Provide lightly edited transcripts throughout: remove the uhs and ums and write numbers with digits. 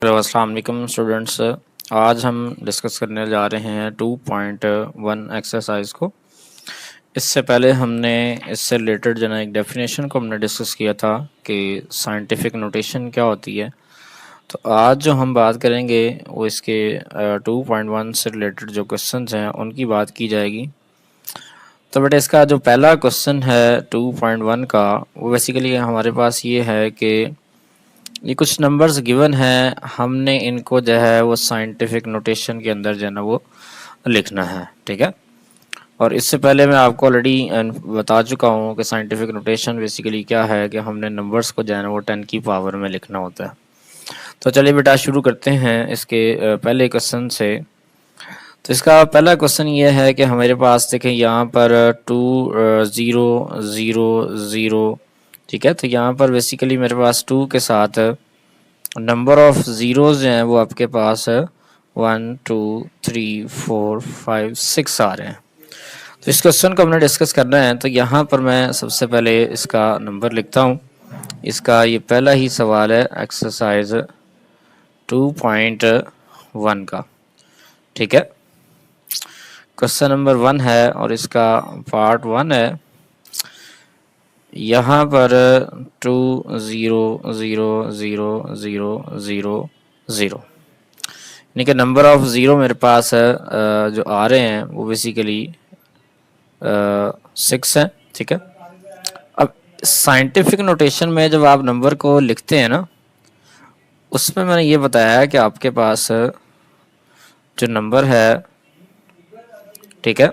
Hello अस्सलाम वालेकुम students. आज हम डिस्कस करने जा रहे हैं 2.1 एक्सरसाइज को। इससे पहले हमने इससे रिलेटेड जो है एक डेफिनेशन को हमने डिस्कस किया था कि साइंटिफिक नोटेशन क्या होती है। तो आज जो हम बात करेंगे वो इसके 2.1 से रिलेटेड जो क्वेश्चंस हैं उनकी बात की जाएगी। तो बेटा इसका जो पहला क्वेश्चन है 2.1 का वो बेसिकली हमारे पास ये है कि ये कुछ नंबर्स गिवन हैं, हमने इनको जो है वो साइंटिफिक नोटेशन के अंदर जो है ना वो लिखना है। ठीक है, और इससे पहले मैं आपको ऑलरेडी बता चुका हूँ कि साइंटिफिक नोटेशन बेसिकली क्या है कि हमने नंबर्स को जो है ना वो 10 की पावर में लिखना होता है। तो चलिए बेटा शुरू करते हैं इसके पहले क्वेश्चन से। तो इसका पहला क्वेश्चन ये है कि हमारे पास देखें यहाँ पर 2 0 0 0। ठीक है, तो यहाँ पर बेसिकली मेरे पास 2 के साथ नंबर ऑफ ज़ीरोज़ जो हैं वो आपके पास 1 2 3 4 5 6 आ रहे हैं। तो इस क्वेश्चन को हमने डिस्कस करना है। तो यहाँ पर मैं सबसे पहले इसका नंबर लिखता हूँ। इसका ये पहला ही सवाल है एक्सरसाइज 2.1 का। ठीक है, क्वेश्चन नंबर 1 है और इसका पार्ट 1 है। यहाँ पर 2 0 0 0 0 0 0 यानी कि नंबर ऑफ ज़ीरो मेरे पास है जो आ रहे हैं वो बेसिकली 6 हैं। ठीक है, अब साइंटिफिक नोटेशन में जब आप नंबर को लिखते हैं ना, उसमें मैंने ये बताया है कि आपके पास जो नंबर है, ठीक है,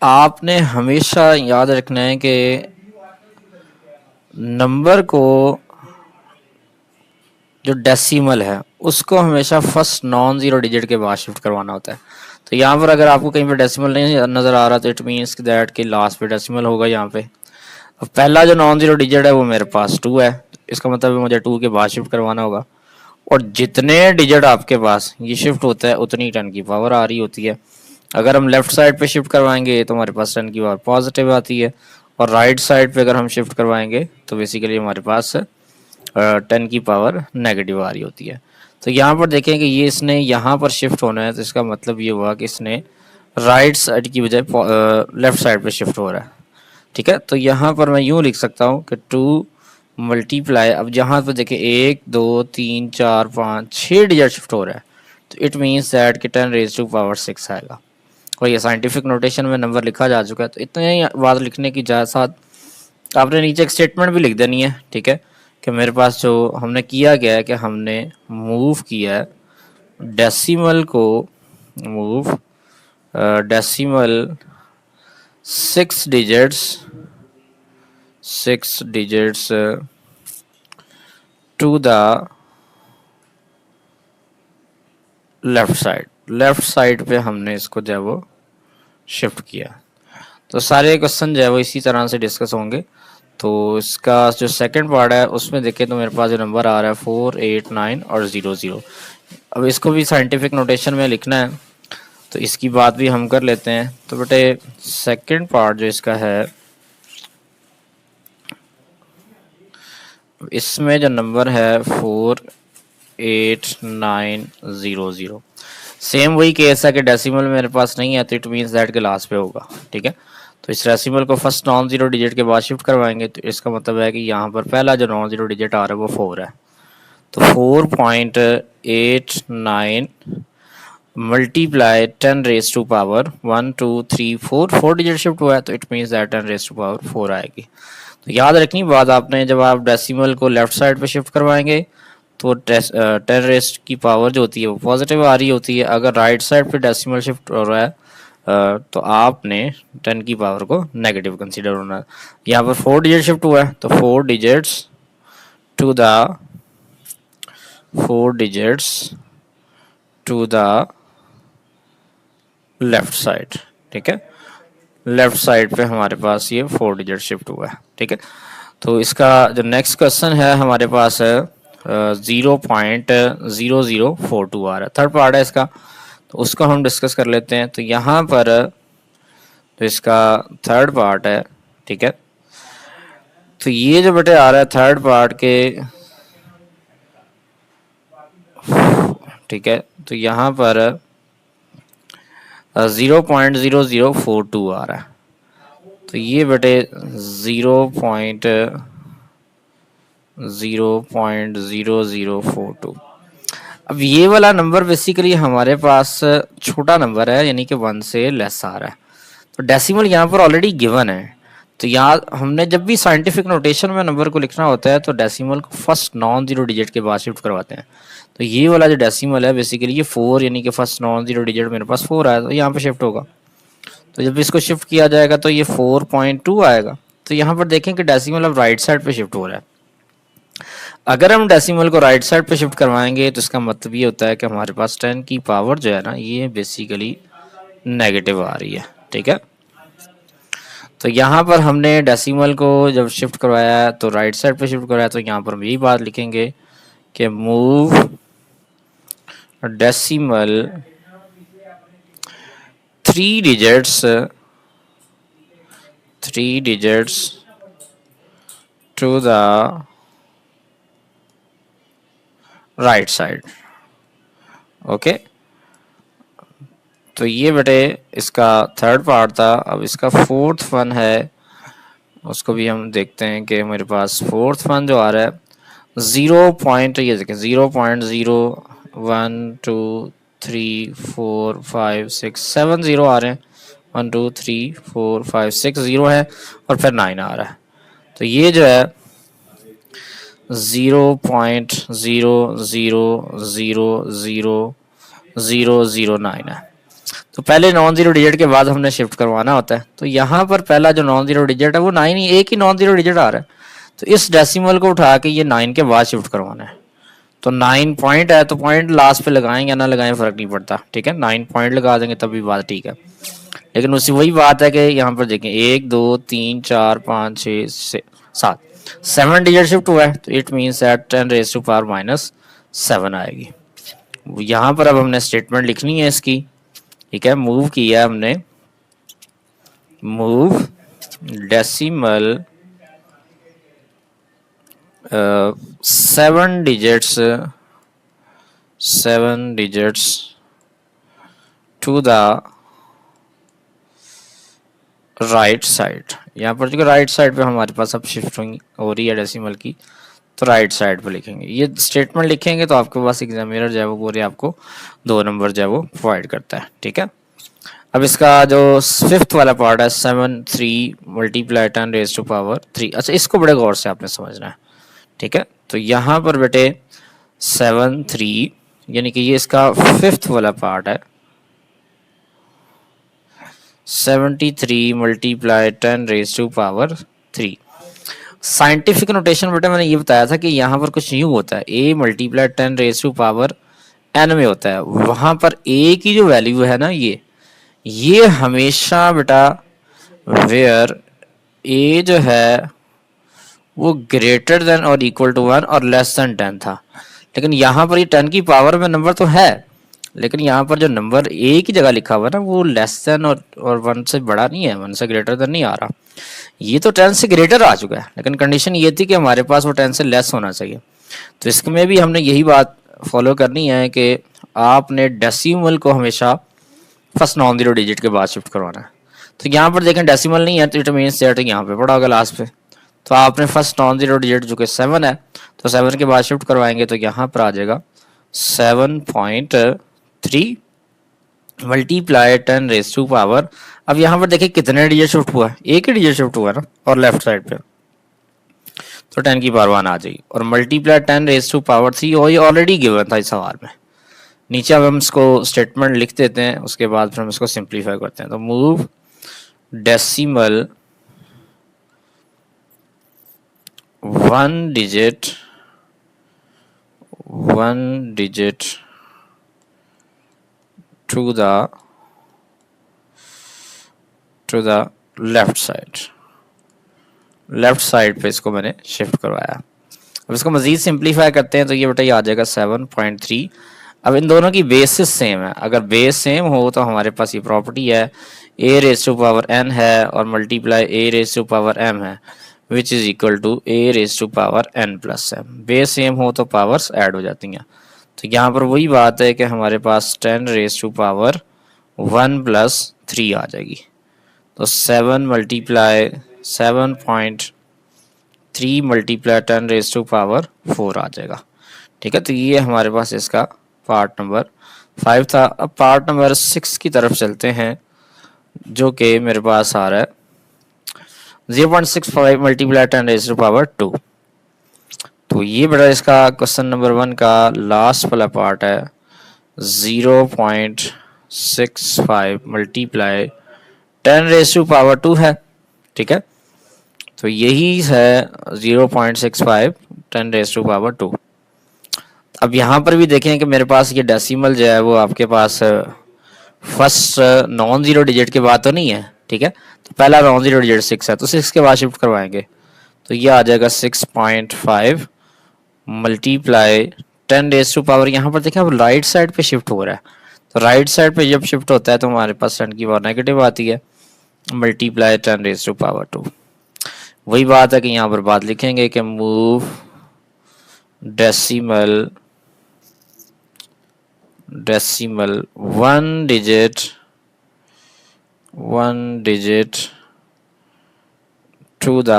आपने हमेशा याद रखना है कि नंबर को जो डेसिमल है उसको हमेशा फर्स्ट नॉन ज़ीरो डिजिट के बाद शिफ्ट करवाना होता है। तो यहाँ पर अगर आपको कहीं पे डेसिमल नहीं नज़र आ रहा तो इट मीन्स दैट कि लास्ट पे डेसिमल होगा यहाँ पे। अब पहला जो नॉन ज़ीरो डिजिट है वो मेरे पास 2 है, इसका मतलब मुझे 2 के बाद शिफ्ट करवाना होगा। और जितने डिजिट आपके पास ये शिफ्ट होता है उतनी 10 की पावर आ रही होती है। अगर हम लेफ्ट साइड पे शिफ्ट करवाएंगे तो हमारे पास 10 की पावर पॉजिटिव आती है, और राइट साइड पे अगर हम शिफ्ट करवाएंगे तो बेसिकली हमारे पास 10 की पावर नेगेटिव आ रही होती है। तो यहाँ पर देखें कि ये इसने यहाँ पर शिफ्ट होना है, तो इसका मतलब ये हुआ कि इसने राइट साइड की बजाय लेफ्ट साइड पे शिफ्ट हो रहा है। ठीक है, तो यहाँ पर मैं यूँ लिख सकता हूँ कि 2 मल्टीप्लाई, अब जहाँ पर देखें 1 2 3 4 5 6 डिजिट शिफ्ट हो रहा है, तो इट मीन्स दैट कि 10 रेज टू पावर 6 आएगा। और ये साइंटिफिक नोटेशन में नंबर लिखा जा चुका है। तो इतने ही बात लिखने की साथ आपने नीचे एक स्टेटमेंट भी लिख देनी है। ठीक है, कि मेरे पास जो हमने किया गया है कि हमने मूव किया है डेसिमल को, move decimal 6 digits to the left side पे हमने इसको जो है वो शिफ्ट किया। तो सारे क्वेश्चन जो है वो इसी तरह से डिस्कस होंगे। तो इसका जो सेकंड पार्ट है उसमें देखें तो मेरे पास जो नंबर आ रहा है 4 8 9 और 0 0। अब इसको भी साइंटिफिक नोटेशन में लिखना है, तो इसकी बात भी हम कर लेते हैं। तो बेटे सेकंड पार्ट जो इसका है, इसमें जो नंबर है 4 8 9 0 0, सेम वही केस है कि डेसिमल मेरे पास नहीं है, तो इट मीन्स दैट के लास्ट पे होगा। ठीक है, तो इस डेसिमल को फर्स्ट नॉन जीरो डिजिट के बाद शिफ्ट करवाएंगे, तो इसका मतलब है कि यहाँ पर पहला जो नॉन जीरो डिजिट आ रहा है वो 4 है। तो 4.89 multiply 10 raise to power 1 2 3 4 digit shift हुआ है, तो it means that 10 raise to power 4 आएगी। तो याद रखनी बात आपने, जब आप डेसिमल को लेफ्ट साइड पे शिफ्ट करवाएंगे तो 10 रेस्ट की पावर जो होती है वो पॉजिटिव आ रही होती है। अगर राइट साइड पे डेसिमल शिफ्ट हो रहा है तो आपने 10 की पावर को नेगेटिव कंसीडर होना है। यहाँ पर 4 डिजिट शिफ्ट हुआ है, तो 4 digits to the 4 digits to the left side. ठीक है, लेफ्ट साइड पे हमारे पास ये 4 डिजिट शिफ्ट हुआ है। ठीक है, तो इसका जो नेक्स्ट क्वेश्चन है हमारे पास है 0.0042 आ रहा है, थर्ड पार्ट है इसका, तो उसको हम डिस्कस कर लेते हैं। तो यहाँ पर तो इसका थर्ड पार्ट है। ठीक है, तो ये जो बेटे आ रहा है थर्ड पार्ट के ठीक है, तो यहाँ पर 0.0042 आ रहा है, तो ये बेटे 0.0042। अब ये वाला नंबर बेसिकली हमारे पास छोटा नंबर है, यानी कि 1 से लेस आ रहा है, तो डेसिमल यहाँ पर ऑलरेडी गिवन है। तो यहाँ हमने जब भी साइंटिफिक नोटेशन में नंबर को लिखना होता है तो डेसिमल को फर्स्ट नॉन जीरो डिजिट के बाद शिफ्ट करवाते हैं। तो ये वाला जो डेसिमल है बेसिकली ये 4, यानी कि फर्स्ट नॉन जीरो डिजिट मेरे पास 4 आया, तो यहाँ पे शिफ्ट होगा। तो जब इसको शिफ्ट किया जाएगा तो ये 4.2 आएगा। तो यहाँ पर देखें कि डेसिमल अब राइट साइड पे शिफ्ट हो रहा है। अगर हम डेसिमल को राइट साइड पे शिफ्ट करवाएंगे तो इसका मतलब ये होता है कि हमारे पास 10 की पावर जो है ना ये बेसिकली नेगेटिव आ रही है। ठीक है, तो यहाँ पर हमने डेसिमल को जब शिफ्ट करवाया तो राइट साइड पे शिफ्ट करवाया, तो यहाँ पर हम यही बात लिखेंगे कि move decimal 3 digits to the right side. Okay, तो ये बेटे इसका थर्ड पार्ट था। अब इसका फोर्थ वन है, उसको भी हम देखते हैं कि मेरे पास फोर्थ वन जो आ रहा है 0. ये देखें 0.01234567 आ रहे हैं, 1234560 है और फिर 9 आ रहा है। तो ये जो है 0.000009 है। तो पहले नॉन जीरो डिजिट के बाद हमने शिफ्ट करवाना होता है। तो यहाँ पर पहला जो नॉन जीरो डिजिट है वो 9 ही, एक ही नॉन जीरो डिजिट आ रहा है, तो इस डेसिमल को उठा के ये 9 के बाद शिफ्ट करवाना है। तो 9 पॉइंट है तो पॉइंट लास्ट पे लगाएंगे ना लगाएं फर्क नहीं पड़ता। ठीक है, 9 पॉइंट लगा देंगे तब भी बात ठीक है। लेकिन उसी वही बात है कि यहाँ पर देखें 1 2 3 4 5 6 7 7 डिजिट शिफ्ट हुआ है, तो इट मीन्स दैट 10⁻⁷ आएगी। यहाँ पर अब हमने स्टेटमेंट लिखनी है इसकी। ठीक है, मूव किया हमने, move decimal 7 digits to the right side. यहाँ पर जो राइट साइड पे हमारे पास अब शिफ्टिंग हो रही है डेसिमल की, तो राइट साइड पे लिखेंगे। ये स्टेटमेंट लिखेंगे तो आपके पास एग्जामिनर जो है वो पूरे आपको 2 नंबर जो है वो प्रोवाइड करता है। ठीक है, अब इसका जो फिफ्थ वाला पार्ट है 7 3 मल्टीप्लाई 10⁻³ अच्छा, इसको बड़े गौर से आपने समझना है। ठीक है, तो यहाँ पर बेटे 7 3 यानी कि ये इसका फिफ्थ वाला पार्ट है, 73 मल्टीप्लाई 10⁻³ साइंटिफिक नोटेशन बेटा मैंने ये बताया था कि यहाँ पर कुछ यूँ होता है, a मल्टीप्लाई 10⁻n में होता है। वहाँ पर a की जो वैल्यू है ना ये हमेशा बेटा वेयर a जो है वो ग्रेटर देन और इक्वल टू 1 और लेस देन 10 था। लेकिन यहाँ पर ये 10 की पावर में नंबर तो है, लेकिन यहाँ पर जो नंबर a की जगह लिखा हुआ है ना वो लेस देन और 1 से बड़ा नहीं है, 1 से ग्रेटर देन नहीं आ रहा। ये तो 10 से ग्रेटर आ चुका है, लेकिन कंडीशन ये थी कि हमारे पास वो 10 से लेस होना चाहिए। तो इसमें भी हमने यही बात फॉलो करनी है कि आपने डेसिमल को हमेशा फर्स्ट नॉन जीरो डिजिट के बाद शिफ्ट करवाना है। तो यहाँ पर देखें डेसिमल नहीं है तो इट मीन्स दैट यहाँ पे पड़ा होगा लास्ट पे, तो आपने फर्स्ट नॉन जीरो डिजिट जो कि 7 है तो 7 के बाद शिफ्ट करवाएंगे तो यहाँ पर आ जाएगा 7.3 मल्टीप्लाई 10⁻⁴। अब यहाँ पर देखिए कितने डिजिट शिफ्ट हुआ है, एक ही डिजिट शिफ्ट हुआ है ना, और लेफ्ट साइड पे तो 10 की पावर 1 आ जाएगी और मल्टीप्लाई 10⁻³ और ये ऑलरेडी गिवन था इस सवाल में। नीचे अब हम इसको स्टेटमेंट लिख देते हैं, उसके बाद फिर हम इसको सिंप्लीफाई करते हैं। तो move decimal 1 digit to the left side पे इसको मैंने शिफ्ट करवाया। अब इसको मजीद सिंप्लीफाई करते हैं तो ये बेटा ये आ जाएगा 7.3। अब इन दोनों की बेसिस सेम है, अगर बेस सेम हो तो हमारे पास ये प्रॉपर्टी है a⁻n है और मल्टीप्लाई a⁻m है which is equal to a⁻n+m। Base same हो तो पावर्स ऐड हो जाती हैं। तो यहाँ पर वही बात है कि हमारे पास 10⁻1 प्लस 3 आ जाएगी। तो 7 मल्टीप्लाई 7.3 मल्टीप्लाई 10⁻4 आ जाएगा। ठीक है, तो ये हमारे पास इसका पार्ट नंबर 5 था। अब पार्ट नंबर 6 की तरफ चलते हैं, जो कि मेरे पास आ रहा है 0.65 मल्टीप्लाई 10⁻2। तो ये बड़ा इसका क्वेश्चन नंबर 1 का लास्ट वाला पार्ट है, 0.65 मल्टीप्लाई 10⁻2 है। ठीक है, तो यही है 0.65 10⁻2। अब यहाँ पर भी देखें कि मेरे पास ये डेसिमल जो है वो आपके पास फर्स्ट नॉन जीरो डिजिट के बाद तो नहीं है। ठीक है, तो पहला नॉन जीरो डिजिट 6 है, तो 6 के बाद शिफ्ट करवाएंगे तो ये आ जाएगा 6.5 मल्टीप्लाई 10⁻, यहाँ पर देखें अब राइट साइड पे शिफ्ट हो रहा है। तो राइट साइड पे जब शिफ्ट होता है तो हमारे पास 10 की पावर नेगेटिव आती है, मल्टीप्लाई 10⁻2। वही बात है कि यहाँ पर बात लिखेंगे कि move decimal 1 digit to the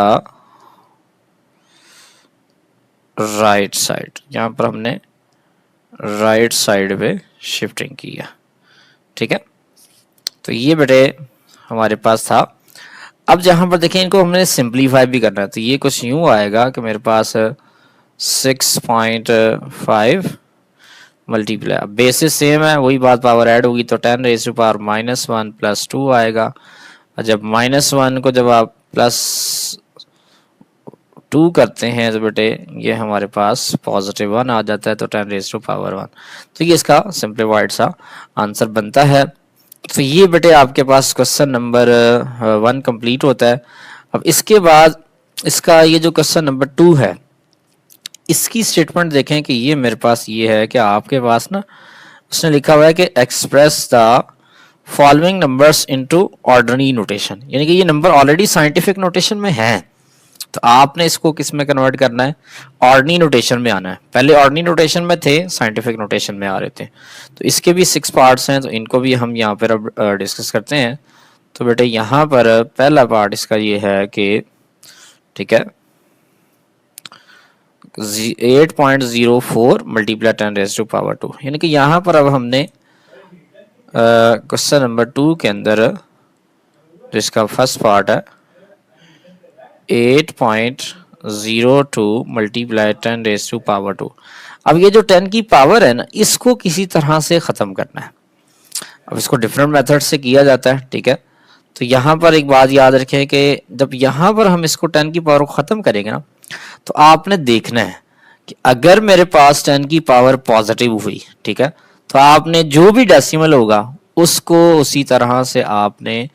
right side. यहाँ पर हमने राइट साइड पे शिफ्टिंग की है। ठीक है, तो ये बेटे हमारे पास था। अब जहाँ पर देखें इनको हमने सिंप्लीफाई भी करना है, तो ये कुछ यूँ आएगा कि मेरे पास 6.5 मल्टीप्लाई, अब बेसिस सेम है, वही बात पावर ऐड होगी तो 10⁻⁻1 प्लस 2 आएगा। और जब -1 को जब आप +2 करते हैं तो बेटे ये हमारे पास +1 आ जाता है, तो 10⁻1। तो ये इसका सिंप्लीफाइड सा आंसर बनता है। तो ये बेटे आपके पास क्वेश्चन नंबर 1 कंप्लीट होता है। अब इसके बाद इसका ये जो क्वेश्चन नंबर 2 है, इसकी स्टेटमेंट देखें कि ये मेरे पास ये है कि आपके पास ना उसने लिखा हुआ है कि express the following numbers into ordinary notation, यानी कि ये नंबर ऑलरेडी साइंटिफिक नोटेशन में है, तो आपने इसको किस में कन्वर्ट करना है, ऑर्डिनरी नोटेशन में आना है। पहले ऑर्डिनरी नोटेशन में थे, साइंटिफिक नोटेशन में आ रहे थे। तो इसके भी 6 पार्ट्स हैं, तो इनको भी हम यहाँ पर अब डिस्कस करते हैं। तो बेटे यहाँ पर पहला पार्ट इसका ये है कि ठीक है 8.04 मल्टीप्लाई 10⁻2, यानी कि यहाँ पर अब हमने क्वेश्चन नंबर 2 के अंदर जिसका फर्स्ट पार्ट है 8.02 मल्टीप्लाई 10⁻2। अब ये जो 10 की पावर है ना, इसको किसी तरह से ख़त्म करना है। अब इसको डिफरेंट मेथड से किया जाता है। ठीक है, तो यहाँ पर एक बात याद रखें कि जब यहाँ पर हम इसको 10 की पावर को ख़त्म करेंगे ना, तो आपने देखना है कि अगर मेरे पास 10 की पावर पॉजिटिव हुई, ठीक है, तो आपने जो भी डेसिमल होगा उसको उसी तरह से आपने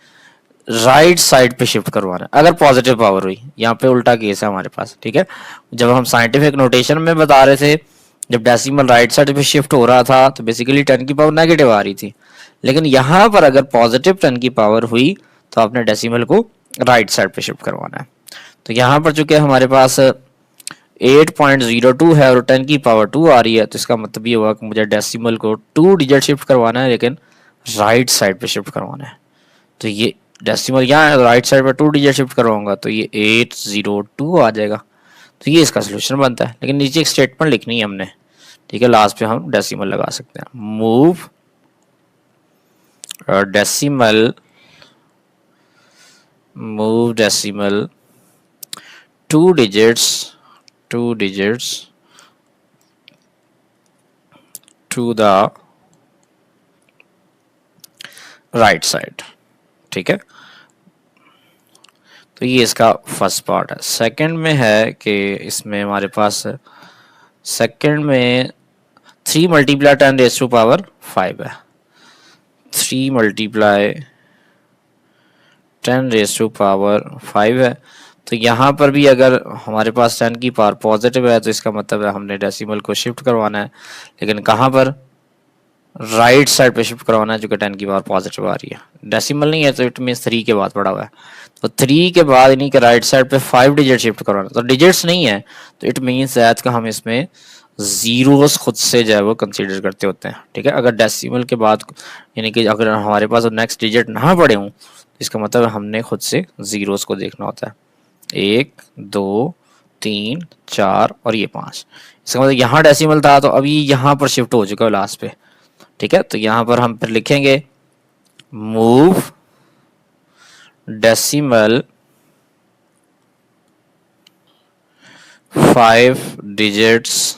राइट साइड पे शिफ्ट करवाना है। अगर पॉजिटिव पावर हुई, यहाँ पे उल्टा केस है हमारे पास। ठीक है, जब हम साइंटिफिक नोटेशन में बता रहे थे, जब डेसिमल राइट साइड पे शिफ्ट हो रहा था तो बेसिकली 10 की पावर नेगेटिव आ रही थी, लेकिन यहाँ पर अगर पॉजिटिव 10 की पावर हुई तो आपने डेसिमल को राइट साइड पे शिफ्ट करवाना है। तो यहाँ पर चूंकि हमारे पास 8.02 है और 10 की पावर 2 आ रही है, तो इसका मतलब ये हुआ कि मुझे डेसिमल को 2 डिजिट शिफ्ट करवाना है, लेकिन राइट साइड पे शिफ्ट करवाना है। तो ये डेसिमल यहाँ राइट साइड पे 2 डिजिट शिफ्ट करवाऊंगा तो ये 802 आ जाएगा। तो ये इसका सोल्यूशन बनता है, लेकिन नीचे एक स्टेटमेंट लिखनी है हमने। ठीक है, लास्ट पे हम डेसिमल लगा सकते हैं। Move decimal 2 digits to the right side. ठीक है, तो ये इसका फर्स्ट पार्ट है। सेकंड में है कि इसमें हमारे पास सेकंड में 3 मल्टीप्लाई 10⁻5 है। 3 मल्टीप्लाई 10⁻5 है। तो यहाँ पर भी अगर हमारे पास 10 की पावर पॉजिटिव है तो इसका मतलब है हमने डेसिमल को शिफ्ट करवाना है, लेकिन कहाँ पर, राइट साइड पे शिफ्ट करवाना है, जो कि 10 की पावर पॉजिटिव आ रही है। डेसिमल नहीं है तो इट मीन्स 3 के बाद पड़ा हुआ है, तो 3 के बाद इन्हीं के राइट साइड पे 5 डिजिट शिफ्ट करवाना, तो डिजिट्स नहीं है तो इट मीन्स दैट का हम इसमें जीरोस खुद से जो है वो कंसीडर करते होते हैं, ठीक है। अगर डेसिमल के बाद यानी कि अगर हमारे पास नेक्स्ट डिजिट ना पड़े हों तो इसका मतलब हमने खुद से जीरोस को देखना होता है। 1 2 3 4 और ये 5, इसका मतलब यहाँ डेसिमल था तो अभी यहाँ पर शिफ्ट हो चुका है लास्ट पे, ठीक है। तो यहाँ पर हम फिर लिखेंगे move decimal 5 digits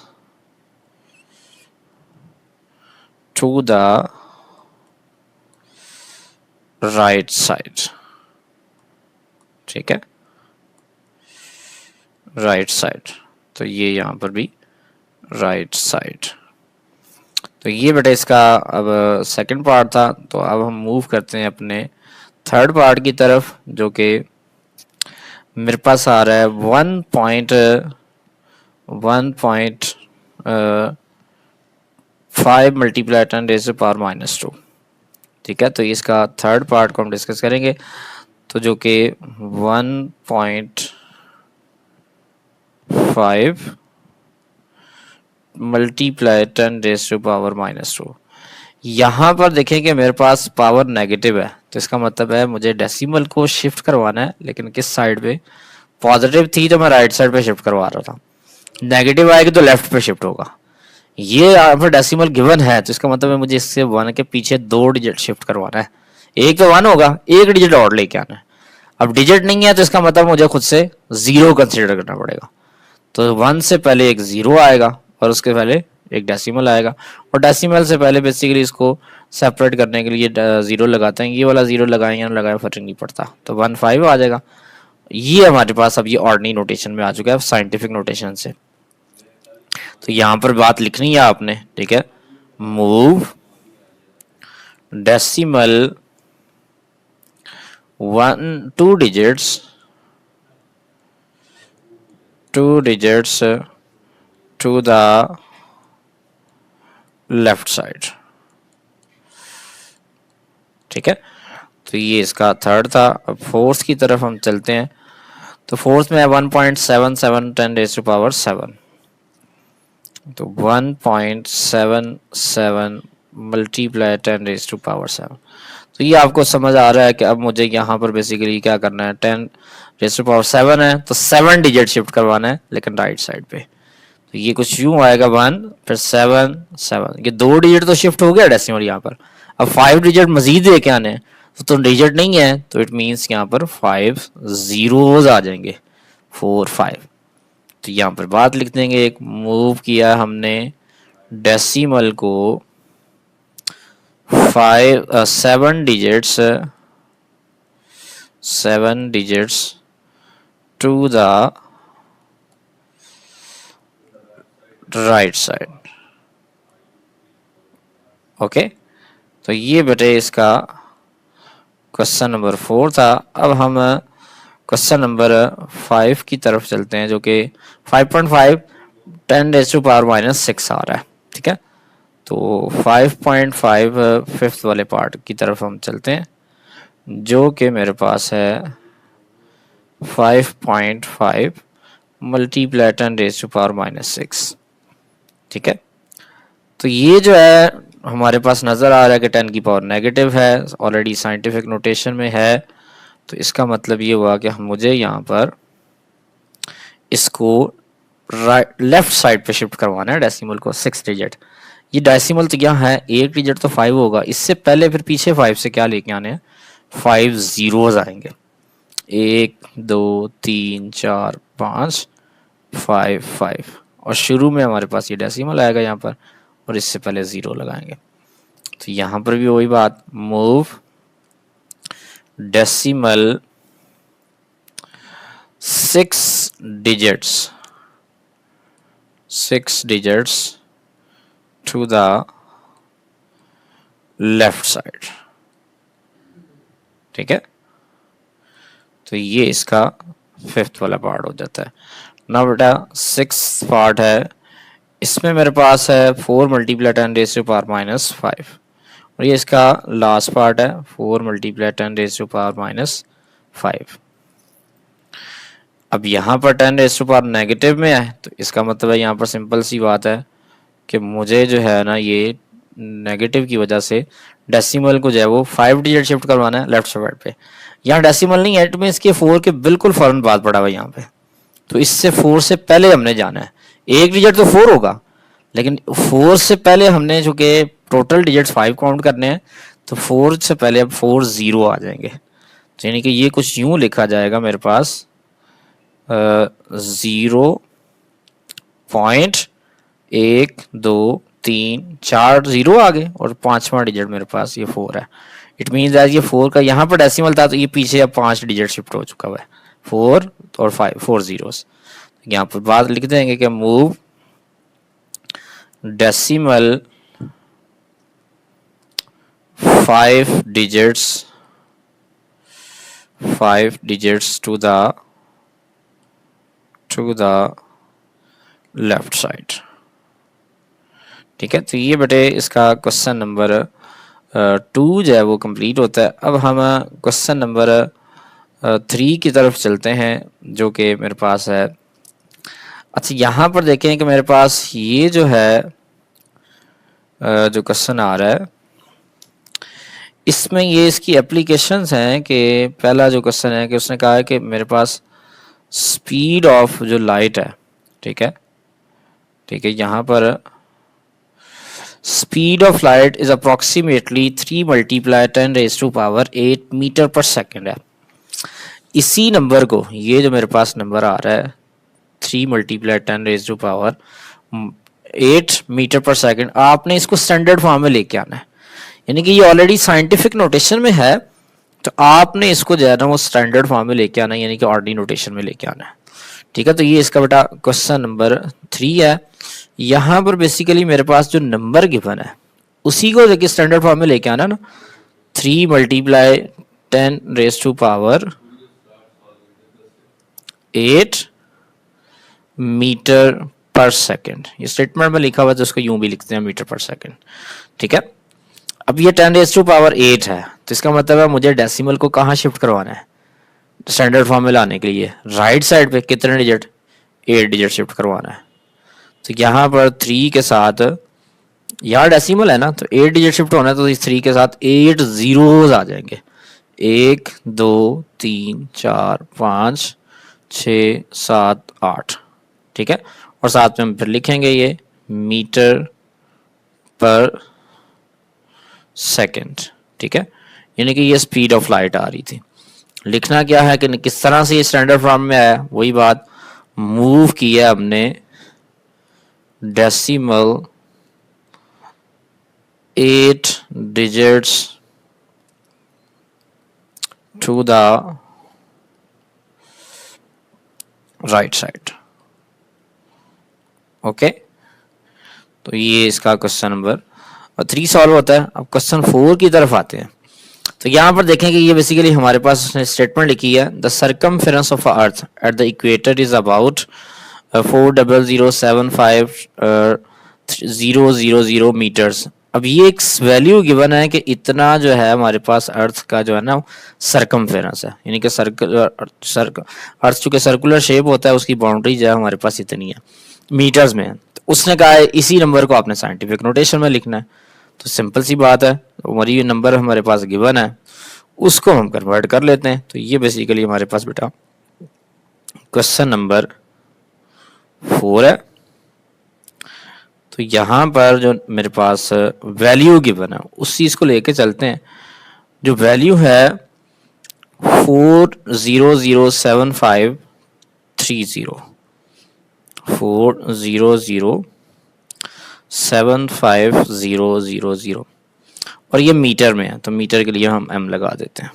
to the right side, ठीक है, राइट साइड। तो ये यहाँ पर भी राइट साइड। तो ये बेटा इसका अब सेकंड पार्ट था। तो अब हम मूव करते हैं अपने थर्ड पार्ट की तरफ, जो कि मेरे पास आ रहा है 1.5 मल्टीप्लाई 10⁻², ठीक है। तो इसका थर्ड पार्ट को हम डिस्कस करेंगे। तो जो कि 1.5 मल्टीप्लाई 10⁻²। यहाँ पर देखें कि मेरे पास पावर नेगेटिव है, तो इसका मतलब है मुझे डेसिमल को शिफ्ट करवाना है, लेकिन किस साइड पे? पॉजिटिव थी तो मैं राइट साइड पे शिफ्ट करवा रहा था, नेगेटिव आएगी तो लेफ्ट पे शिफ्ट होगा। ये यहाँ पर डेसिमल गिवन है, तो इसका मतलब है मुझे इससे 1 के पीछे 2 डिजिट शिफ्ट करवाना है। एक तो 1 होगा, एक डिजिट और लेके आना है। अब डिजिट नहीं है तो इसका मतलब मुझे खुद से 0 कंसिडर करना पड़ेगा। तो 1 से पहले एक 0 आएगा और उसके पहले एक डेसिमल आएगा, और डेसिमल से पहले बेसिकली इसको सेपरेट करने के लिए 0 लगाते हैं। ये वाला 0 लगाएं या लगाएं फर्क नहीं पड़ता, तो 1.5 आ जाएगा। ये हमारे पास अब ये ऑर्डिनरी नोटेशन में आ चुका है साइंटिफिक नोटेशन से। तो यहाँ पर बात लिखनी है आपने, ठीक है। Move decimal 2 digits to the left side, ठीक है। तो ये इसका थर्ड था। अब फोर्थ की तरफ हम चलते हैं। तो फोर्थ में है 1.77 10⁻⁷, तो 1.77 मल्टीप्लाई 10⁻⁷। तो ये आपको समझ आ रहा है कि अब मुझे यहाँ पर बेसिकली क्या करना है, 10⁻⁷ है तो 7 डिजिट शिफ्ट करवाना है, लेकिन राइट साइड पे। तो ये कुछ यूं आएगा 1 फिर 7 7, ये 2 डिजिट तो शिफ्ट हो गया डेसिमल यहाँ पर। अब 5 डिजिट मजीद लेके आने हैं, तो डिजिट नहीं है तो इट मीन्स यहाँ पर 5 जीरोज आ जाएंगे, 4 5। तो यहाँ पर बात लिख देंगे, एक मूव किया हमने डेसिमल को 7 digits to the right side, okay. तो ये बेटे इसका क्वेश्चन नंबर 4 था। अब हम क्वेश्चन नंबर 5 की तरफ चलते हैं, जो कि 5.5 10⁻⁻⁶ आ रहा है, ठीक है। तो 5.5 फिफ्थ वाले पार्ट की तरफ हम चलते हैं, जो कि मेरे पास है 5.5 मल्टीप्लाई 10⁻⁻⁶, ठीक है। तो ये जो है हमारे पास नज़र आ रहा है कि 10 की पावर नेगेटिव है, ऑलरेडी साइंटिफिक नोटेशन में है। तो इसका मतलब ये हुआ कि मुझे यहाँ पर इसको राइट लेफ्ट साइड पे शिफ्ट करवाना है डेसिमल को 6 डिजिट। ये डेसिमल तो यहाँ है, एक डिजिट तो 5 होगा, इससे पहले फिर पीछे 5 से क्या लेके आने हैं, 5 जीरोज आएंगे, 1 2 3 4 5 5 5, और शुरू में हमारे पास ये डेसिमल आएगा यहाँ पर, और इससे पहले 0 लगाएंगे। तो यहाँ पर भी वही बात, move decimal 6 digits to the left side, ठीक है। तो ये इसका फिफ्थ वाला पार्ट हो जाता है ना बेटा। 6 पार्ट है, इसमें मेरे पास है 4 मल्टीप्लाई 10⁻⁻⁵, और ये इसका लास्ट पार्ट है 4 मल्टीप्लाई 10⁻⁻⁵। अब यहाँ पर 10 रेज़ टू पावर नेगेटिव में है, तो इसका मतलब है यहाँ पर सिंपल सी बात है कि मुझे जो है ना ये नेगेटिव की वजह से डेसिमल को जो है वो 5 डिजिट शिफ्ट करवाना है लेफ्ट साइड पे। यहाँ डेसिमल नहीं है, इट मीन्स के 4 के बिल्कुल फौरन बाद पड़ा हुआ यहाँ पे, तो इससे 4 से पहले हमने जाना है। एक डिजिट तो 4 होगा, लेकिन 4 से पहले हमने जो कि टोटल डिजिट्स 5 काउंट करने हैं, तो 4 से पहले अब 4 0 आ जाएंगे। तो यानी कि ये कुछ यूं लिखा जाएगा मेरे पास 0.123 0 आ गए और 5वां डिजिट मेरे पास ये 4 है। इट मीन्स एज ये 4 का यहाँ पर डेसिमल था, तो ये पीछे अब 5 डिजिट शिफ्ट हो चुका हुआ है, 4 और 5, 4 zeros। यहाँ पर बात लिख देंगे कि move decimal 5 digits to the left side. ठीक है, तो ये बेटे इसका क्वेश्चन नंबर 2 जो है वो कंप्लीट होता है। अब हम क्वेश्चन नंबर 3 की तरफ चलते हैं, जो कि मेरे पास है। अच्छा, यहाँ पर देखें कि मेरे पास ये जो है जो क्वेश्चन आ रहा है, इसमें ये इसकी एप्लीकेशंस हैं कि पहला जो क्वेश्चन है कि उसने कहा है कि मेरे पास स्पीड ऑफ जो लाइट है, ठीक है, यहाँ पर speed of light is approximately 3 multiply 10 raise to power 8 metre per second है। इसी नंबर को, ये जो मेरे पास नंबर आ रहा है 3 multiply 10 raise to power 8 metre per second, आपने इसको स्टैंडर्ड फॉर्म में लेके आना है। यानी कि ये ऑलरेडी साइंटिफिक नोटेशन में है, तो आपने इसको जो है ना वो स्टैंडर्ड फॉर्म में लेके आना है, यानी कि ऑर्डिनरी नोटेशन में लेके आना है। ठीक है, तो ये इसका बेटा क्वेश्चन नंबर 3 है। यहाँ पर बेसिकली मेरे पास जो नंबर गिवन है उसी को देखिए स्टैंडर्ड फॉर्म में लेके आना ना, 3 multiply 10 raise to power 8 metre per second. ये स्टेटमेंट में लिखा हुआ है तो उसको यूं भी लिखते हैं मीटर पर सेकेंड। ठीक है, अब ये 10 रेज टू पावर 8 है, तो इसका मतलब है मुझे डेसिमल को कहाँ शिफ्ट करवाना है स्टैंडर्ड फॉर्म में लाने के लिए, राइट साइड पे कितने डिजिट, 8 डिजिट शिफ्ट करवाना है। तो यहाँ पर 3 के साथ, यहाँ डेसिमल है ना, तो 8 डिजिट शिफ्ट होना है, तो इस 3 के साथ 8 zeros आ जाएंगे, 1 2 3 4 5 6 7 8। ठीक है, और साथ में हम फिर लिखेंगे ये मीटर पर सेकेंड। ठीक है, यानी कि ये स्पीड ऑफ लाइट आ रही थी। लिखना क्या है कि किस तरह से ये स्टैंडर्ड फॉर्म में आया, वही बात, मूव किया हमने decimal 8 digits to the right side. Okay, तो ये इसका क्वेश्चन नंबर 3 सॉल्व होता है। अब क्वेश्चन 4 की तरफ आते हैं। तो यहाँ पर देखें कि ये बेसिकली हमारे पास स्टेटमेंट लिखी है, the circumference of earth at the equator is about 4,075,000 metres. अब ये एक वैल्यू गिवन है कि इतना जो है हमारे पास अर्थ का जो है ना सर्कमफेरेंस है, यानी कि अर्थ चूंकि सर्कुलर शेप होता है उसकी बाउंड्री जो है हमारे पास इतनी है मीटर्स में। तो उसने कहा है इसी नंबर को आपने साइंटिफिक नोटेशन में लिखना है। तो सिंपल सी बात है, हमारी नंबर हमारे पास गिवन है उसको हम कन्वर्ट कर लेते हैं। तो ये बेसिकली हमारे पास बेटा क्वेश्चन नंबर 4 है। तो यहाँ पर जो मेरे पास वैल्यू गिवन है उस चीज को लेके चलते हैं। जो वैल्यू है 4007530 4007500 और ये मीटर में है, तो मीटर के लिए हम m लगा देते हैं।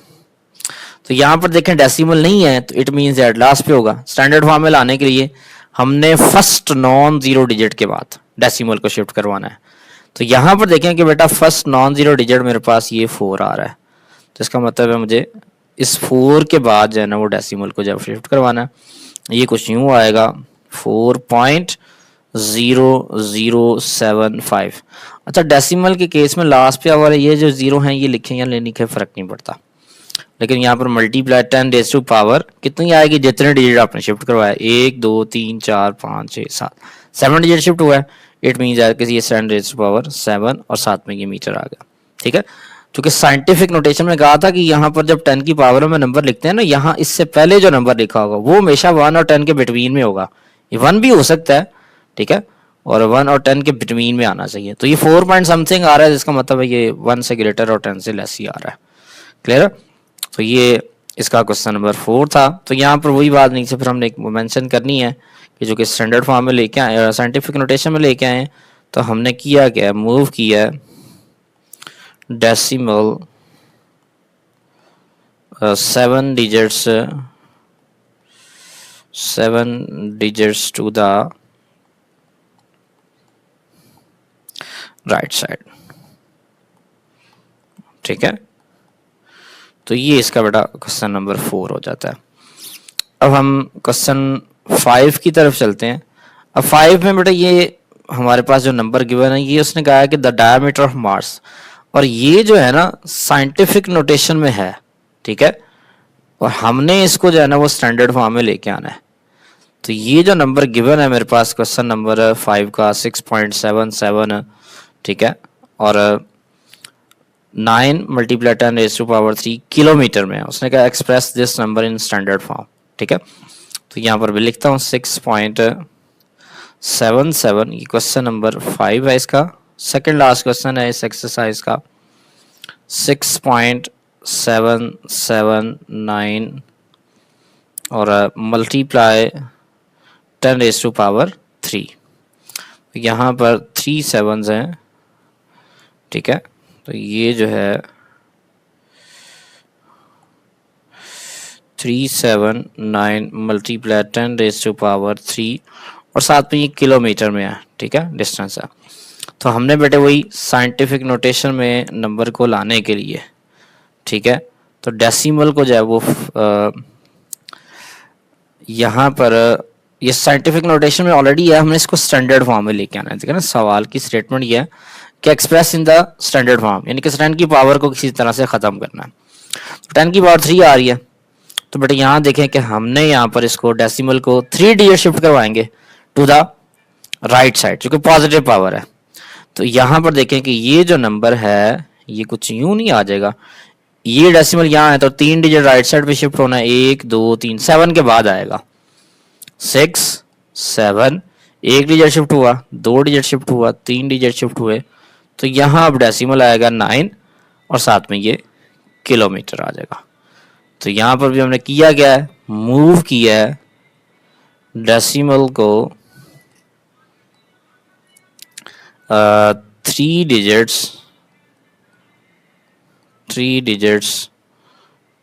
तो यहाँ पर देखें डेसिमल नहीं है, तो इट मीन्स दैट लास्ट पे होगा। स्टैंडर्ड फॉर्म में लाने के लिए हमने फर्स्ट नॉन जीरो डिजिट के बाद डेसिमल को शिफ्ट करवाना है। तो यहाँ पर देखें कि बेटा फर्स्ट नॉन जीरो डिजिट मेरे पास ये 4 आ रहा है, तो इसका मतलब है मुझे इस 4 के बाद जो है ना वो डेसिमल को जब शिफ्ट करवाना है, ये कुछ यूँ आएगा 4.0075। अच्छा, डेसिमल के केस में लास्ट पे वाले ये जो जीरो हैं ये लिखें या नहीं लिखे फर्क नहीं पड़ता, लेकिन यहाँ पर मल्टीप्लाई 10 रेज़ टू पावर कितनी आएगी, जितने डिजिट आपने शिफ्ट करवाया, 1 2 3 4 5 6 7, 7 डिजिट शिफ्ट हुआ है। इट मीन्स ये 10 रेज़ टू पावर 7 और साथ में ये मीटर आ गया। ठीक है, क्योंकि साइंटिफिक नोटेशन में कहा था कि यहाँ पर जब 10 की पावर में नंबर लिखते हैं ना, यहाँ इससे पहले जो नंबर लिखा होगा वो हमेशा 1 और 10 के बिटवीन में होगा। ये 1 भी हो सकता है, ठीक है, और 1 और 10 के बिटवीन में आना चाहिए। तो ये 4 पॉइंट समथिंग आ रहा है, जिसका मतलब है ये 1 से ग्रेटर और 10 से लेस ही आ रहा है। क्लियर? तो ये इसका क्वेश्चन नंबर 4 था। तो यहाँ पर वही बात नहीं, से फिर हमने एक मेंशन करनी है कि जो कि स्टैंडर्ड फॉर्म में लेके आए, साइंटिफिक नोटेशन में लेके आए, तो हमने किया क्या, मूव किया decimal 7 digits to the right side. ठीक है, तो ये इसका बेटा क्वेश्चन नंबर 4 हो जाता है। अब हम क्वेश्चन 5 की तरफ चलते हैं। अब 5 में बेटा ये हमारे पास जो नंबर गिवन है, ये उसने कहा है कि द डायमीटर ऑफ मार्स, और ये जो है ना साइंटिफिक नोटेशन में है। ठीक है, और हमने इसको जो है ना वो स्टैंडर्ड फॉर्म में लेके आना है। तो ये जो नंबर गिवन है मेरे पास क्वेश्चन नंबर 5 का 6.77, ठीक है, और 9 × 10⁻³ किलोमीटर में है। उसने कहा express this number in standard form. ठीक है, तो यहाँ पर भी लिखता हूँ 6.77, ये क्वेश्चन नंबर 5 है, इसका सेकंड लास्ट क्वेश्चन है इस एक्सरसाइज का। 6.779 और मल्टीप्लाई 10⁻³। यहाँ पर 3 7s हैं। ठीक है, तो ये जो है 379 मल्टीप्लाई 10⁻³ और साथ में ये किलोमीटर में है। ठीक है, डिस्टेंस है। तो हमने बेटे वही साइंटिफिक नोटेशन में नंबर को लाने के लिए, ठीक है, तो डेसिमल को जो है वो यहाँ पर ये साइंटिफिक नोटेशन में ऑलरेडी है, हमने इसको स्टैंडर्ड फॉर्म में लेके आना है। ठीक है ना, सवाल की स्टेटमेंट ये है कि express in the standard form, यानी कि 10 की पावर को किसी तरह से ख़त्म करना है। तो 10 की पावर 3 आ रही है, तो बेटे यहाँ देखें कि हमने यहाँ पर इसको डेसिमल को 3 डिजिट शिफ्ट करवाएंगे टू द राइट साइड, क्योंकि पॉजिटिव पावर है। तो यहाँ पर देखें कि ये जो नंबर है ये कुछ यूं नहीं आ जाएगा, ये डेसिमल यहाँ है तो 3 डिजिट राइट साइड पे शिफ्ट होना है, 1 2 3 7 के बाद आएगा 6 7, 1 डिजिट शिफ्ट हुआ, 2 डिजिट शिफ्ट हुआ, 3 डिजिट शिफ्ट हुए, तो यहाँ अब डेसिमल आएगा 9 और साथ में ये किलोमीटर आ जाएगा। तो यहाँ पर भी हमने किया क्या है, मूव किया है डेसिमल को 3 digits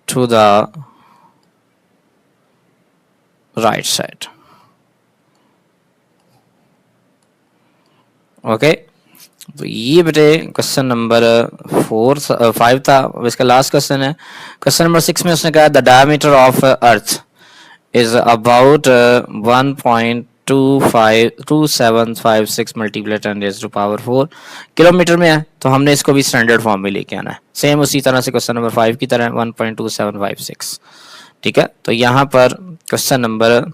to the right side। Okay, तो ये बेटे क्वेश्चन नंबर 5 था। अब इसका लास्ट क्वेश्चन है, क्वेश्चन नंबर 6 में उसने कहा the diameter of earth is about 1.2756 multiply 10⁻⁴ kilometre में है। तो हमने इसको भी स्टैंडर्ड फॉर्म में लेके आना है, सेम उसी तरह से क्वेश्चन नंबर 5 की तरह 1.2756। ठीक है, तो यहाँ पर क्वेश्चन नंबर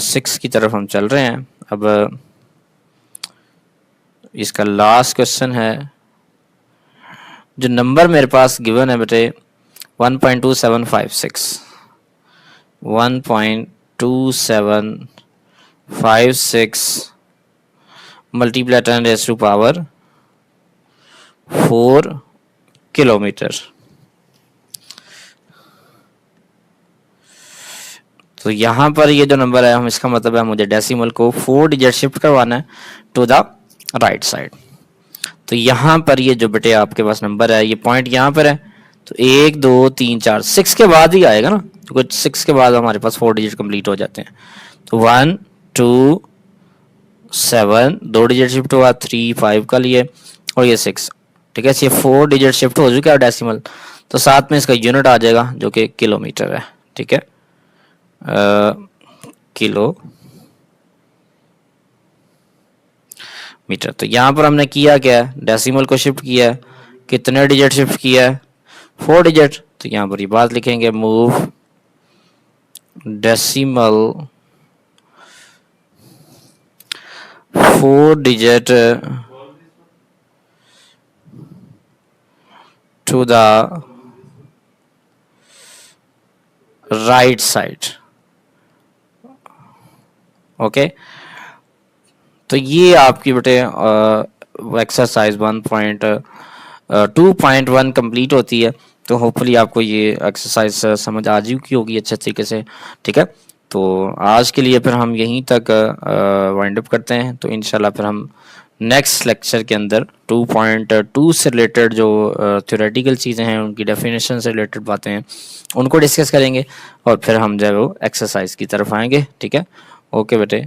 6 की तरफ हम चल रहे हैं। अब इसका लास्ट क्वेश्चन है, जो नंबर मेरे पास गिवन है बेटे 1.2756 मल्टीप्लाई 10⁻⁴ किलोमीटर। तो यहाँ पर ये जो नंबर है, हम इसका मतलब है मुझे डेसिमल को 4 डिजिट शिफ्ट करवाना है टू द राइट साइड। तो यहाँ पर ये जो बेटे आपके पास नंबर है, ये पॉइंट यहाँ पर है, तो 1 2 3 4 6 के बाद ही आएगा ना, तो कुछ 6 के बाद हमारे पास 4 डिजिट कंप्लीट हो जाते हैं। तो 1 2 7 2 डिजिट शिफ्ट हुआ, 3 5 का लिए और ये 6। ठीक है, ये 4 डिजिट शिफ्ट हो चुका है डेसिमल, तो साथ में इसका यूनिट आ जाएगा जो कि किलोमीटर है। ठीक है, किलो मीटर। तो यहाँ पर हमने किया क्या है, डेसिमल को शिफ्ट किया है, कितने डिजिट शिफ्ट किया है, 4 डिजिट। तो यहाँ पर ये बात लिखेंगे, move decimal 4 digit to the right side. Okay, तो ये आपकी बेटे एक्सरसाइज 1.2.1 कंप्लीट होती है। तो होपफुली आपको ये एक्सरसाइज समझ आ चुकी होगी अच्छे तरीके से। ठीक है, तो आज के लिए फिर हम यहीं तक वाइंड अप करते हैं। तो इंशाल्लाह फिर हम नेक्स्ट लेक्चर के अंदर 2.2 से रिलेटेड जो थ्योरेटिकल चीज़ें हैं, उनकी डेफिनेशन से रिलेटेड बातें हैं, उनको डिस्कस करेंगे और फिर हम जो है वो एक्सरसाइज की तरफ आएंगे। ठीक है, ओके बेटे।